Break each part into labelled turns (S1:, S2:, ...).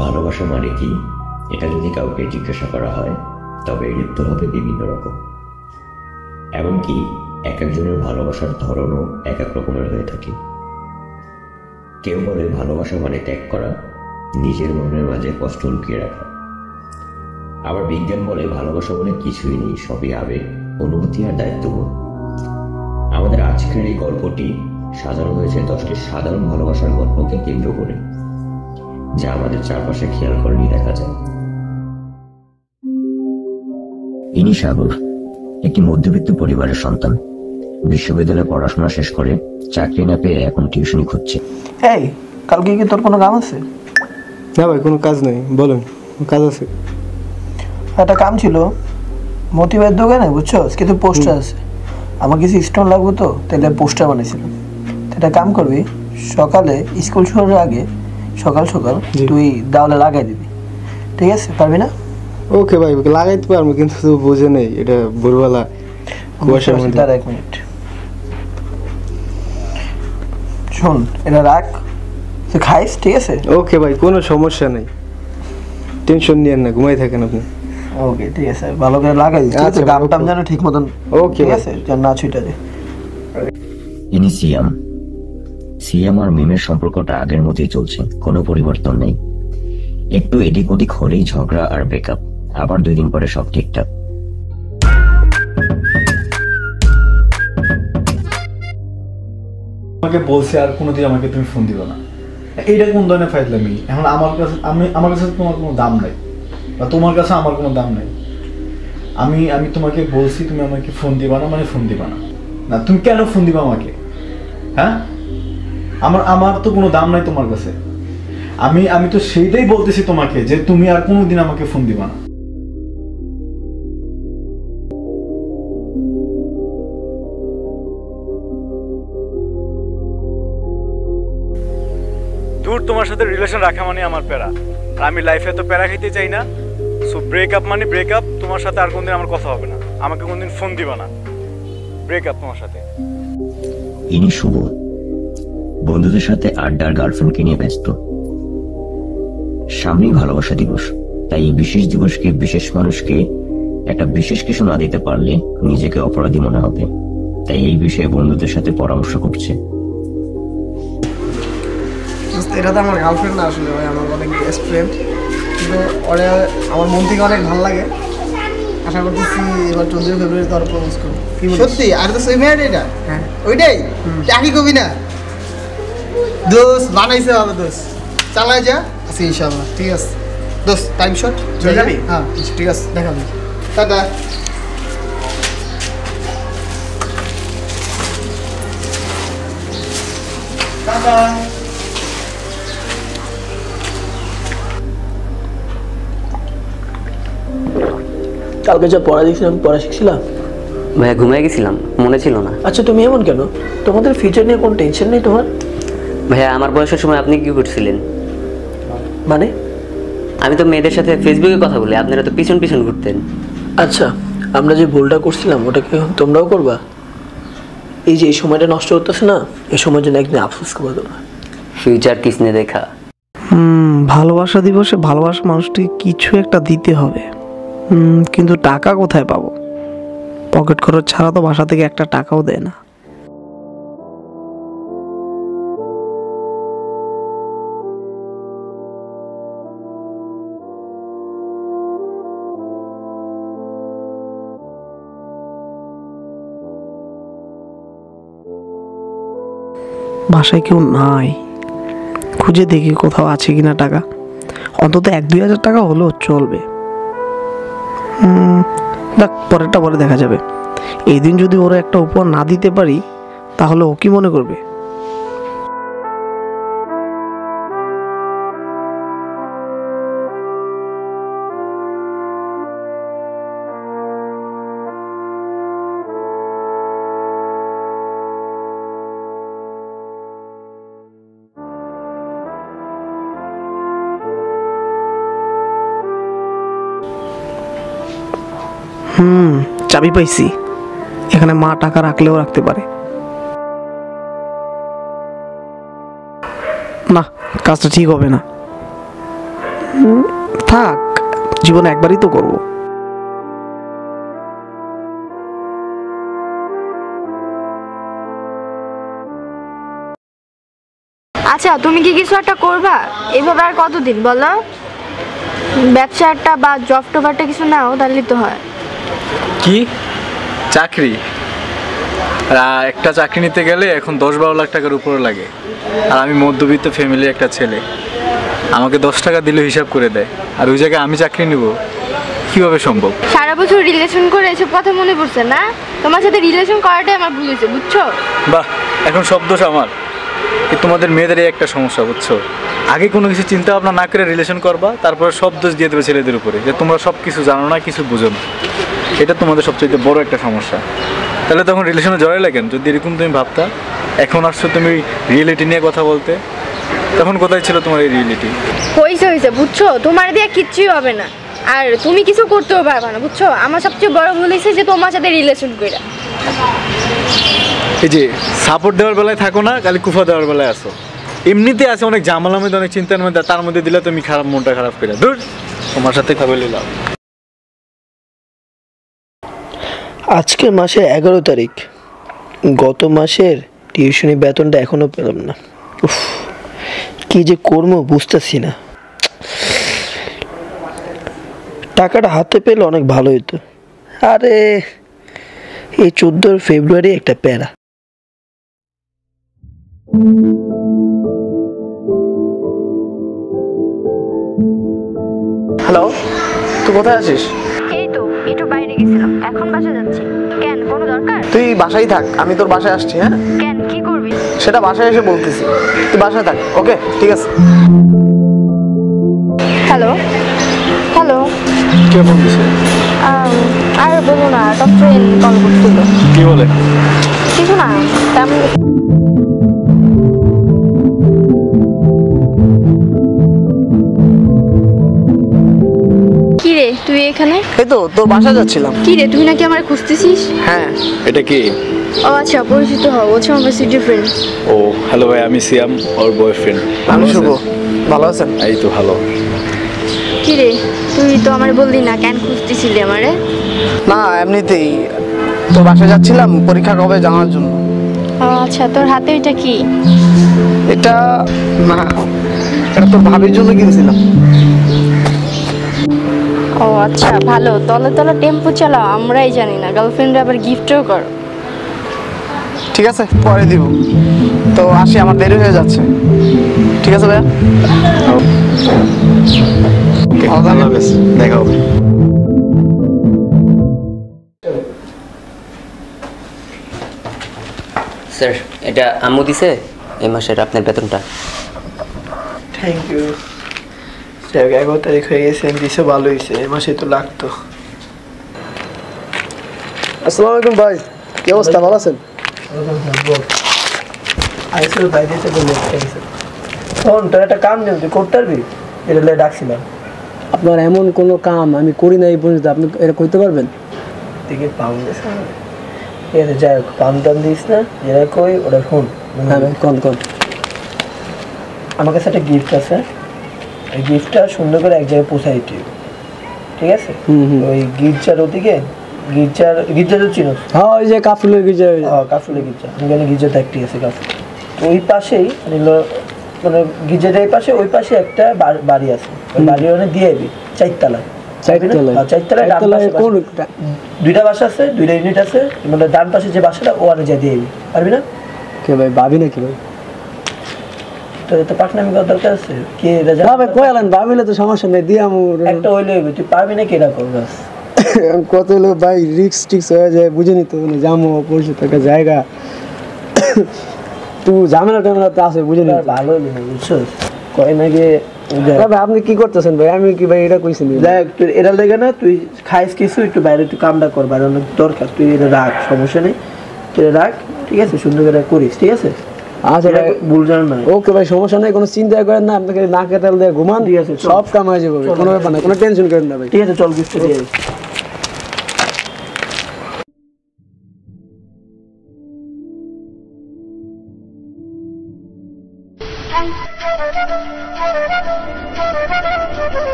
S1: ভালোবাসা মানে কি, এটা যদি কাউকে জিজ্ঞাসা করা হয় তবে এর উত্তর হবে বিভিন্ন রকম। এমনকি এক একজনের ভালোবাসার ধরনও এক এক রকমের হয়ে থাকে। কেউ বলে ভালোবাসা মানে ত্যাগ করা, নিজের মনের মাঝে কষ্ট লুকিয়ে রাখা। আবার বিজ্ঞান বলে ভালোবাসা বলে কিছুই নেই, সবই আবেগ, অনুভূতি আর দায়িত্ববোধ। আমাদের আজকের এই গল্পটি সাজানো হয়েছে 10টি সাধারণ ভালোবাসার গল্পকে কেন্দ্র করে, যা আমাদের চারপাশে খেয়াল করলেই দেখা যায়। ইনি সাগর, একটি মধ্যবিত্ত পরিবারের সন্তান। বিশ্ববিদ্যালয়ে পড়াশোনা শেষ করে চাকরি না পেয়ে এখন টিউশনি খুঁজছে।
S2: এই, কালকে কি তোর কোনো কাম আছে?
S3: না ভাই, কোনো কাজ নেই। বলুন, কাজ আছে।
S2: একটা কাম ছিল মতিবাদ দোকানে, বুঝছো? কিন্তু পোস্টার আছে, আমার কিছু স্টোন লাগবে, তো তাহলে পোস্টার বানিয়েছিলাম। এটা কাম করবি, সকালে স্কুল শুরুর আগে সকাল সকাল তুই দেওয়ালে লাগাই দিবি, ঠিক আছে? পারবি না?
S3: ওকে ভাই, লাগাইতে পারবো, কিন্তু তো বুঝে নেই এটা ভোরবেলা কুয়াশার মধ্যে।
S2: দাঁড়া এক মিনিট, শোন, এটা রাখ, তুই খাইস, ঠিক আছে?
S3: ওকে ভাই, কোনো সমস্যা নেই, টেনশন নিয়েন না, ঘুমাই থাকেন আপনি।
S2: ওকে, ঠিক আছে, ভালো করে লাগাই দিস।
S3: আচ্ছা,
S2: গাম টাম যেন ঠিক মতন,
S3: ওকে
S2: ঠিক আছে, যেন না ছুটে যায়।
S1: ইনি সিয়াম আর মিমের সম্পর্কটা আগের মতোই চলছে, কোনো পরিবর্তন নেই। একটু এদিক ওদিক হলেই ঝগড়া আর ব্রেকআপ, আবার 2 দিন পরে সব ঠিকঠাক।
S4: আমাকে বলছে আর কোনোদিন আমাকে তুমি ফোন দিবে না, এইটা কোন ধরনের ফাইজলামি? এখন আমার কাছে তোমার কোনো দাম নাই, বা তোমার কাছে আমার কোনো দাম নাই। আমি তোমাকে বলছি তুমি আমাকে ফোন দিবা না, মানে ফোন দিবা না। না, তুমি কেন ফোন দিবা আমাকে? হ্যাঁ, আমার তো কোনো দাম নাই তোমার কাছে। আমি তো সেইটাই বলতেছি তোমাকে, যে তুমি আর কোনোদিন আমাকে ফোন দিবা না। দূর, তোমার সাথে রিলেশন রাখা মানে আমার প্যারা, আর আমি লাইফে তো প্যারা খেতে চাই না। সো ব্রেকআপ মানে ব্রেকআপ, তোমার সাথে আর কোনদিন আমার কথা হবে না, আমাকে কোনদিন ফোন দিবা না, ব্রেকআপ তোমার সাথে।
S1: ইনি শুভ, বন্ধুদের সাথে আড্ডা আর গার্লফ্রেন্ডকে নিয়ে ব্যস্ত। সামনেই ভালোবাসা দিবস, তাই এই বিশেষ দিবসকে, বিশেষ মানুষকে একটা বিশেষ কিছু না দিতে পারলে নিজেকে অপরাধী মনে হবে, তাই এই বিষয়ে বন্ধুদের সাথে পরামর্শ করছে।
S5: এটা তো আমার গার্লফ্রেন্ড না, আসলে ভাই আমার অনেক বেস্ট ফ্রেন্ড, কিন্তু ওরা আমার মন থেকে অনেক ভালো লাগে। আশা করতেছি এবার 14 ফেব্রুয়ারি তোর প্রপোজ করবো।
S6: সত্যি? আর তো সেই মেয়েটা এটা?
S5: হ্যাঁ,
S6: ওইটাই চাকরি কবি না দোষ বানাইছে, ভালো দোষ চালায় যা।
S5: আচ্ছা ইনশাআল্লাহ, ঠিক আছে।
S6: দোষ টাইম শট
S5: চলে যাবি?
S6: হ্যাঁ
S5: ঠিক আছে, দেখাবি।
S6: টাটা। টাটা।
S2: কালকে যা পড়া দেখছিলাম, পড়া শিখছিলাম
S7: ভাইয়া, ঘুমিয়ে গেছিলাম, মনে ছিল না।
S2: আচ্ছা, তুমি এমন কেন? তোমাদের ফিউচার নিয়ে কোনো টেনশন নেই তোমার?
S7: ভাইয়া, আমার বয়সের সময় আপনি কি করছিলেন?
S2: মানে?
S7: আমি তো মেয়েদের সাথে ফেসবুকে কথা বলি, আপনারা তো পিছন পিছন ঘুরতেন।
S2: আচ্ছা, আমরা যে ভুলটা করছিলাম ওটাকে তোমরাও করবা? এই যে এই সময়টা নষ্ট করতেছে না, এই সময়ের জন্য একদিন আফসোস করবা তোমরা।
S7: ফিউচার কিসনে দেখা।
S5: ভালোবাসা দিবসে ভালোবাসা মানুষটিকে কিছু একটা দিতে হবে, কিন্তু টাকা কোথায় পাবো? পকেট খরচ ছাড়া তো বাসা থেকে একটা টাকাও দেয় না। বাসায় কেউ নাই, খুঁজে দেখি কোথাও আছে কিনা টাকা, অন্তত 1-2 হাজার টাকা হলেও চলবে। দেখ, পরেরটা পরে দেখা যাবে। এই দিন যদি ওরা একটা উপহার না দিতে পারি, তাহলে ও কি মনে করবে? চাবি পাইছি, এখানে মা টাকা রাখলেও রাখতে পারে। না, কাজটা ঠিক হবে না। থাক, জীবনে একবারই তো করবো।
S8: আচ্ছা, তুমি কি কিছু একটা করবা? এভাবে আর কতদিন বলো? ব্যবসা একটা বা জব টব একটা কিছু নাও, তাহলে তো হয়।
S4: কি চাকরি? একটা চাকরি নিতে গেলে এখন 10-12 লাখ টাকার উপরে লাগে। আর আমি মধ্যবিত্ত ফ্যামিলির একটা ছেলে, আমাকে 10 টাকা দিলে হিসাব করে দেয়, আর ওই জায়গায় আমি চাকরি নিব, কিভাবে সম্ভব?
S8: সারা বছর রিলেশন করে এসব কথা মনে পড়ছে না? তোমার সাথে রিলেশন করাটাই আমার ভুল হয়েছে, বুঝছো?
S4: বাহ, এখন সব দোষ আমার। তোমাদের মেয়েদেরই একটা সমস্যা, বুঝছো? আগে কোনো কিছু চিন্তা ভাবনা না করে রিলেশন করবা, তারপরে সব দোষ দিয়ে দেবে ছেলেদের উপরে, যে তোমরা সব কিছু জানো না, কিছু বুঝো না। এটা তোমাদের সবচেয়ে বড় একটা সমস্যা। তাহলে তখন রিলেশনে জড়াই লাগেন যদি এরকম তুমি ভাবতা। এখন আসছো তুমি রিয়েলিটি নিয়ে কথা বলতে, তখন কোথায় ছিল তোমার এই রিয়েলিটি?
S8: হয়েছে বুঝছো, তোমার দিয়ে কিচ্ছুই হবে না, আর তুমি কিছু করতেও পারবে না, বুঝছো? আমার সবচেয়ে বড় ভুল হয়েছে যে তোমার সাথে রিলেশন করে।
S4: এই যে সাপোর্ট দেওয়ার বেলায় থাকো না, খালি কুফা দেওয়ার বেলায় আসো। এমনিতে আছে অনেক ঝামেলার মধ্যে, অনেক চিন্তার মধ্যে, তার মধ্যে দিলে তুমি খারাপ, মনটা খারাপ করে। ধুর, তোমার সাথে খাবে লাভ।
S2: আজকে মাসে 11 তারিখ, গত মাসের টিউশনি বেতনটা এখনো পেলাম না। উফ, কি যে করবো বুঝতেছি না। টাকাটা হাতে পেলে অনেক ভালো হতো। আরে এই 14 ফেব্রুয়ারি একটা প্যারা।
S5: হ্যালো, তুই কোথায় আছিস?
S8: এই তো একটু বাইরে গেছিলাম, এখন বাসা যাচ্ছি। কেন, কোনো দরকার?
S5: তুই বাসায় থাক, আমি তোর বাসায় আসছি। হ্যাঁ,
S8: কেন, কি করবি?
S5: সেটা বাসায় এসে বলতেছি, তুই বাসায় থাক। ওকে, ঠিক আছে।
S8: হ্যালো হ্যালো,
S4: কে ফোন দিছে?
S8: আর বলো না, টপ ফ্রেন্ড কল করছিল।
S4: কি বলে?
S8: কিছু না, তেমন। কি রে তুই এখানে?
S5: এই তো তোর বাসায় যাচ্ছিলাম।
S8: কি রে, তুই নাকি আমার খুঁজতেছিস?
S5: হ্যাঁ,
S4: এটা কি?
S8: ও আচ্ছা, পরিচিত হও, হচ্ছে আমার সিটি ফ্রেন্ড।
S4: ও হ্যালো ভাই, আমি সিয়াম, ওর বয়ফ্রেন্ড।
S5: আমি শুভ। ভালো আছেন?
S4: এই তো ভালো।
S8: কি রে, তুই তো আমার বললি না, কেন খুঁজতেছিলি আমারে?
S5: না, এমনিতেই তোর বাসায় যাচ্ছিলাম পরীক্ষা কবে জানার জন্য।
S8: ও আচ্ছা, তোর হাতে এটা কি?
S5: এটা না, এটা তোর ভাবির জন্য কিনেছিলাম।
S8: ও আচ্ছা, ভালো। তলে তলে টেম্পো চালাও, আমরাই জানি না। গার্লফ্রেন্ড আবার গিফটও কর।
S5: ঠিক আছে, পরে দিব। তো আসি, আমার দেরি হয়ে যাচ্ছে। ঠিক আছে ভাইয়া,
S4: দেখা হবে।
S7: স্যার, এটা আম্মু দিছে এই মাসের আপনার বেতনটা।
S2: Thank you. 11 তারিখ হয়ে গেছে, দিছে, ভালো হয়েছে। এই মাসে তো লাগতো।
S3: আসসালামু আলাইকুম ভাই, কি অবস্থা, ভালো আছেন?
S2: আইসো ভাই, দিতে বলে শোন, তোর একটা কাম নেই, তুই করতে পারবি? এটা লে ডাকছিলাম।
S3: আপনার এমন কোনো কাম আমি করি না এই পর্যন্ত, আপনি এটা করতে পারবেন?
S2: দেখি পাম দিস না, ঠিক আছে? যাই হোক, পাম টাম দিস না, যেটা কই ওটা শোন।
S3: হ্যাঁ ভাই, কোন
S2: আমার কাছে একটা গিফট আছে, ওই গিফটটা সুন্দর করে এক জায়গায় পৌঁছাই দিই, ঠিক আছে? ওই গির্জার ওদিকে, গির্জা তো চিনো?
S3: হ্যাঁ, ওই যে কাফুলের গির্জা।
S2: কাফুলের গির্জা, আমি জানি গির্জাটা একটি আছে কাফুল। ওই পাশেই মানে গির্জাটা এই পাশে, ওই পাশে একটা বাড়ি আছে। ওই বাড়ি ওখানে দিয়ে দিবি, 4 তলায়। 4 তলায় দুইটা বাসা আছে, 2টা ইউনিট আছে, মানে ডান পাশে যে বাসাটা ওখানে যা দিয়ে দিবি, পারবি না?
S3: কে ভাই, ভাবি নাকি ভাই?
S2: তোর তো পাকনামি করার দরকার আছে কি?
S3: না ভাই, কয়ালেন ভাবিলে তো সমস্যা নেই, দিয়ে
S2: একটা হইলে তুই পারবি না? কি এটা করবাস?
S3: কত হলো ভাই, রিক্স টিক্স হয়ে যায়, বুঝে নিতে হবে, যাবো পরিচিত একটা জায়গা, তো ঝামেলা টামেলা তো আছে, বুঝে নিতে।
S2: ভালো হলি না, বুঝছো? কয় না গিয়ে
S3: ভাই আপনি কি করতেছেন ভাই? আমি কি ভাই এটা কইছি নি?
S2: দেখ, তুই এটা লেগে না, তুই খাইস কিছু, একটু বাইরে তুই কামটা কর, বাইরে অনেক দরকার। তুই এটা রাখ, সমস্যা নেই, তুই রাখ, ঠিক আছে? সুন্দর করে করিস, ঠিক আছে?
S3: আচ্ছা ভাই,
S2: ভুল জানো না।
S3: ওকে ভাই, সমস্যা নেই, কোনো চিন্তা করেন না। আপনাকে নাকে তেল দিয়ে ঘুমান,
S2: ঠিক আছে,
S3: সব কাম হয়ে যাবে, কোনো ব্যাপার না, কোনো টেনশন করেন না ভাই।
S2: ঠিক আছে, চল গিফট দিয়ে দিস।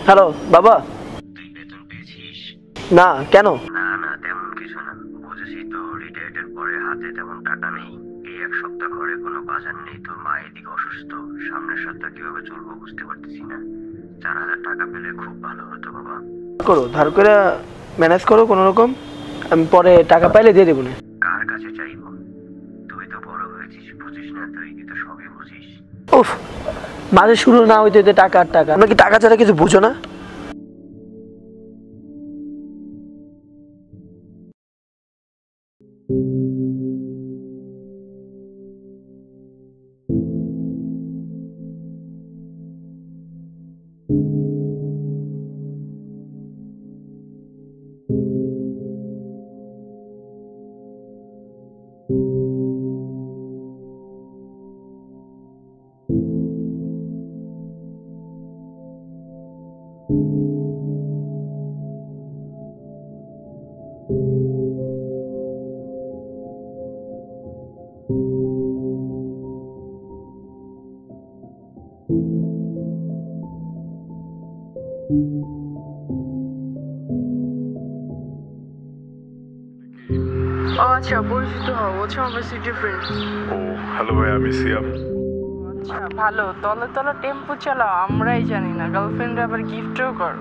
S2: হ্যালো বাবা।
S1: তুই বেতন পেয়েছিস?
S2: না, কেন?
S1: না না, তেমন কিছু না। বুঝেছি তো, রিটায়ার্ডের পরে হাতে তেমন টাকা নেই। এই এক সপ্তাহ ঘরে কোনো বাজার নেই, তোর মা এদিকে অসুস্থ। সামনের সপ্তাহ কিভাবে চলবো বুঝতে পারতেছি না। 4,000 টাকা পেলে খুব ভালো হতো বাবা।
S2: করো, ধার করে ম্যানেজ করো কোনো রকম, আমি পরে টাকা পাইলে দিয়ে দেবো না।
S1: কার কাছে চাইবো? তুই তো বড় হয়েছিস, বুঝিস না? তুই তো সবই বুঝিস।
S2: উফ, মাঝে শুরু না হইতে হইতে টাকা আর টাকা। আমরা কি টাকা ছাড়া কিছু বুঝো না?
S5: আচ্ছা, পরিচিত হও, হচ্ছে আমার সিটি ফ্রেন্ড।
S9: ও হ্যালো ভাই, আমি সিয়াম।
S5: আচ্ছা ভালো, তলে তলে টেম্পো চালাও, আমরাই জানি না। গার্লফ্রেন্ড আবার গিফটও কর।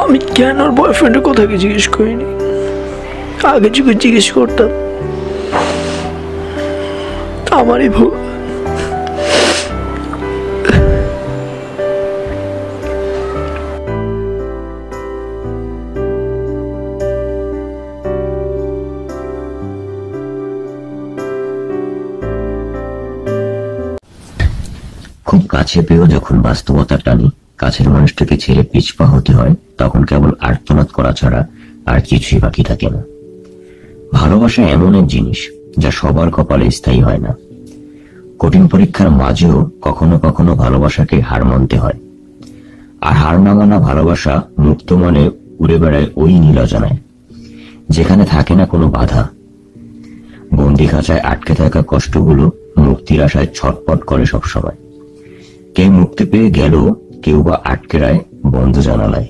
S2: আমি কেন ওর বয়ফ্রেন্ডের কথা কি জিজ্ঞেস করিনি? আগে যদি জিজ্ঞেস করতাম, আমারই ভুল।
S1: খুব কাছে পেয়েও যখন বাস্তবতার টানি কাছের মানুষটাকে ছেড়ে পিছপা হতে হয়, তখন কেবল আর্তনাদ করা ছাড়া আর কিছুই বাকি থাকে না। ভালোবাসা এমন এক জিনিস যা সবার কপালে স্থায়ী হয় না। কঠিন পরীক্ষার মাঝেও কখনো কখনো ভালোবাসাকে হার মানতে হয়। আর হার না মানা ভালোবাসা মুক্ত মনে উড়ে বেড়ায় ওই নীল অজানায়, যেখানে থাকে না কোনো বাধা। বন্দি খাঁচায় আটকে থাকা কষ্টগুলো মুক্তির আশায় ছটপট করে সবসময়। কেউ মুক্তি পেয়ে গেল, কেউ বা আটকে রায় বন্ধ জানালায়।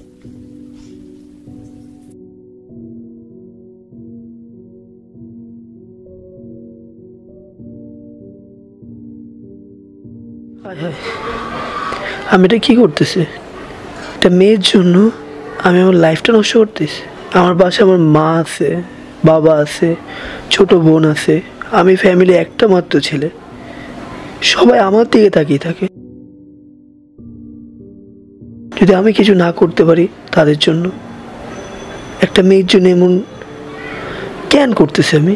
S2: আমি এটা কি করতেছি? একটা মেয়ের জন্য আমি আমার লাইফটা নষ্ট করতেছি। আমার বাসায় আমার মা আছে, বাবা আছে, ছোট বোন আছে, আমি ফ্যামিলি একটা মাত্র ছেলে। সবাই আমার দিকে তাকিয়ে থাকে। যদি আমি কিছু না করতে পারি তাদের জন্য, একটা মেয়ের জন্য এমন কেন করতেছি আমি?